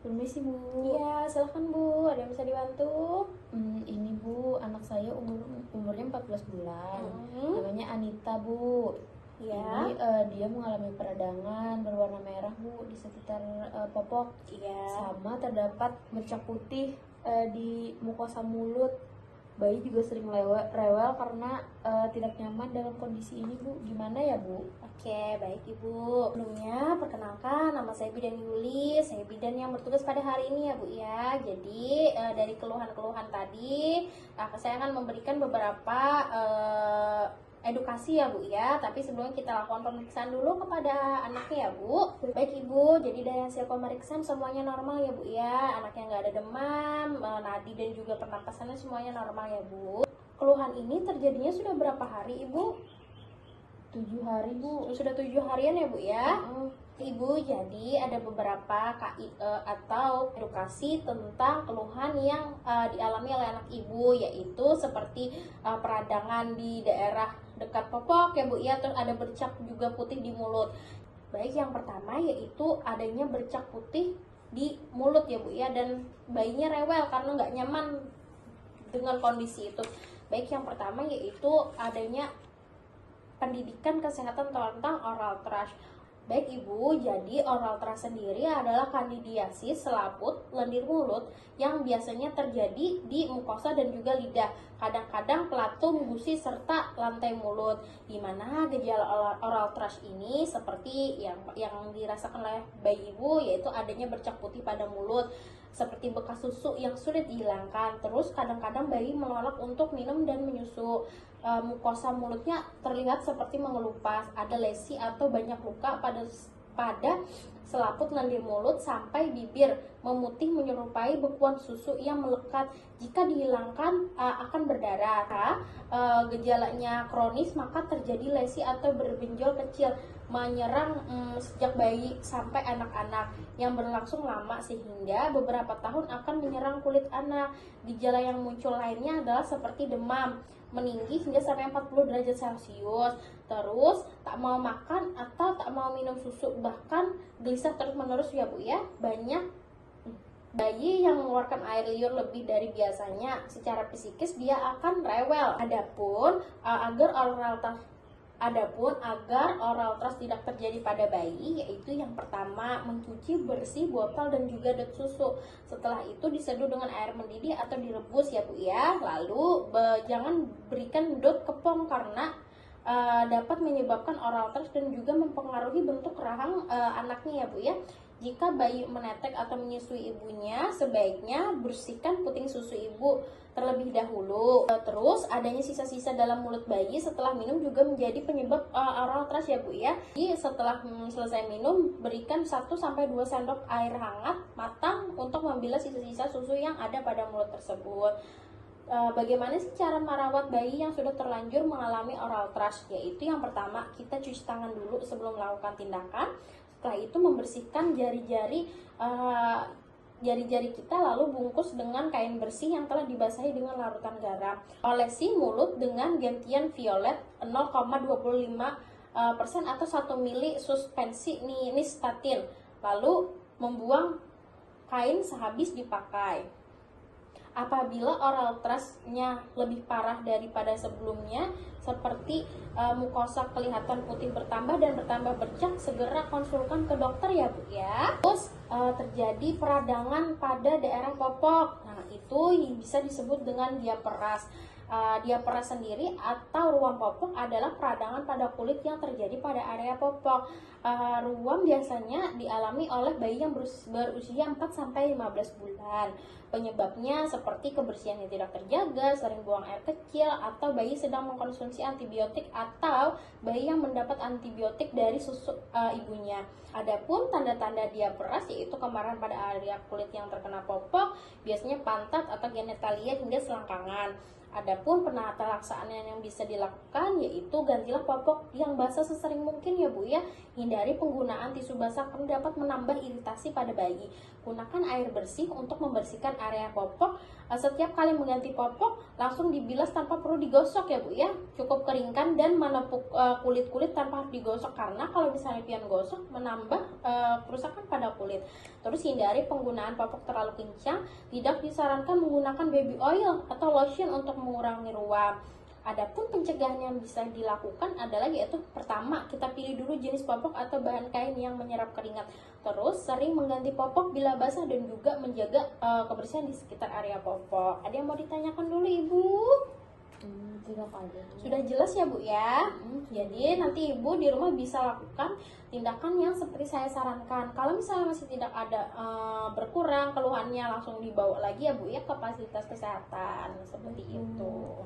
Permisi Bu. Iya, silahkan Bu. Ada yang bisa dibantu? Ini Bu, anak saya umurnya 14 bulan. Hmm. Namanya Anita Bu. Iya. Ini dia mengalami peradangan berwarna merah Bu di sekitar popok. Iya. Sama terdapat bercak putih di mukosa mulut. Bayi juga sering rewel karena tidak nyaman dalam kondisi ini Bu. Gimana ya Bu? Oke, baik Ibu. Sebelumnya, perkenalkan nama saya Bidan Yuli. Saya bidan yang bertugas pada hari ini ya Bu ya. Jadi, dari keluhan-keluhan tadi, saya akan memberikan beberapa edukasi ya Bu ya. Tapi sebelumnya kita lakukan pemeriksaan dulu kepada anaknya ya Bu. Baik Ibu, jadi dari hasil pemeriksaan semuanya normal ya Bu ya. Anaknya nggak ada demam, nadi dan juga pernapasannya semuanya normal ya Bu. Keluhan ini terjadinya sudah berapa hari Ibu? 7 hari Bu. Sudah 7 harian ya Bu ya. Heeh. Ibu, jadi ada beberapa KIE atau edukasi tentang keluhan yang dialami oleh anak ibu, yaitu seperti peradangan di daerah dekat popok ya Bu ya, terus ada bercak juga putih di mulut. Baik, yang pertama yaitu adanya bercak putih di mulut ya Bu ya, dan bayinya rewel karena nggak nyaman dengan kondisi itu. Baik, yang pertama yaitu adanya pendidikan kesehatan tentang oral thrush. Baik Ibu, jadi oral thrush sendiri adalah kandidiasis selaput lendir mulut yang biasanya terjadi di mukosa dan juga lidah. Kadang-kadang pelatung, gusi, serta lantai mulut. Di mana gejala oral thrush ini seperti yang dirasakan oleh bayi Ibu, yaitu adanya bercak putih pada mulut, seperti bekas susu yang sulit dihilangkan. Terus kadang-kadang bayi menolak untuk minum dan menyusu. Mukosa mulutnya terlihat seperti mengelupas, ada lesi atau banyak luka pada selaput lendir mulut sampai bibir memutih menyerupai bekuan susu yang melekat. Jika dihilangkan akan berdarah. Gejalanya kronis, maka terjadi lesi atau berbenjol kecil menyerang sejak bayi sampai anak-anak yang berlangsung lama sehingga beberapa tahun akan menyerang kulit anak. Gejala yang muncul lainnya adalah seperti demam meninggi hingga sampai 40 derajat Celcius, terus tak mau makan atau tak mau minum susu, bahkan gelisah terus-menerus ya Bu ya. Banyak bayi yang mengeluarkan air liur lebih dari biasanya, secara psikis dia akan rewel. Agar oral thrush tidak terjadi pada bayi, yaitu yang pertama mencuci bersih botol dan juga dot susu. Setelah itu diseduh dengan air mendidih atau direbus ya Bu ya. Lalu jangan berikan dot kepong karena dapat menyebabkan oral thrush dan juga mempengaruhi bentuk rahang anaknya ya Bu ya. Jika bayi menetek atau menyusui ibunya, sebaiknya bersihkan puting susu ibu terlebih dahulu. Terus adanya sisa-sisa dalam mulut bayi setelah minum juga menjadi penyebab oral thrush ya Bu ya. Jadi setelah selesai minum, berikan 1-2 sendok air hangat matang untuk membilas sisa-sisa susu yang ada pada mulut tersebut. Bagaimana sih cara merawat bayi yang sudah terlanjur mengalami oral thrush? Yaitu yang pertama, kita cuci tangan dulu sebelum melakukan tindakan. Setelah itu membersihkan jari-jari kita, lalu bungkus dengan kain bersih yang telah dibasahi dengan larutan garam. Olesi mulut dengan gentian violet 0,25% atau 1 mili suspensi nystatin. Lalu membuang kain sehabis dipakai. Apabila oral thrush-nya lebih parah daripada sebelumnya, seperti mukosa kelihatan putih bertambah dan bertambah bercak, segera konsulkan ke dokter ya Bu ya. Terus terjadi peradangan pada daerah popok. Nah, itu bisa disebut dengan diaperas. Diaperas sendiri atau ruam popok adalah peradangan pada kulit yang terjadi pada area popok. Ruam biasanya dialami oleh bayi yang berusia 4-15 bulan. Penyebabnya seperti kebersihan yang tidak terjaga, sering buang air kecil, atau bayi sedang mengkonsumsi antibiotik, atau bayi yang mendapat antibiotik dari susu ibunya. Adapun tanda-tanda diaperas yaitu kemarahan pada area kulit yang terkena popok, biasanya pantat atau genitalia hingga selangkangan. Adapun penata laksanaan yang bisa dilakukan yaitu gantilah popok yang basah sesering mungkin ya Bu ya. Hindari penggunaan tisu basah karena dapat menambah iritasi pada bayi. Gunakan air bersih untuk membersihkan area popok. Setiap kali mengganti popok, langsung dibilas tanpa perlu digosok ya Bu ya. Cukup keringkan dan menepuk kulit-kulit tanpa harus digosok, karena kalau misalnya pian gosok menambah kerusakan pada kulit. Terus hindari penggunaan popok terlalu kencang. Tidak disarankan menggunakan baby oil atau lotion untuk mengurangi ruam. Adapun pencegahan yang bisa dilakukan adalah yaitu pertama, kita pilih dulu jenis popok atau bahan kain yang menyerap keringat. Terus sering mengganti popok bila basah dan juga menjaga kebersihan di sekitar area popok. Ada yang mau ditanyakan dulu Ibu? Tidak ada. Sudah jelas ya Bu ya. Jadi nanti Ibu di rumah bisa lakukan tindakan yang seperti saya sarankan. Kalau misalnya masih tidak ada berkurang keluhannya, langsung dibawa lagi ya Bu ya ke fasilitas kesehatan seperti itu.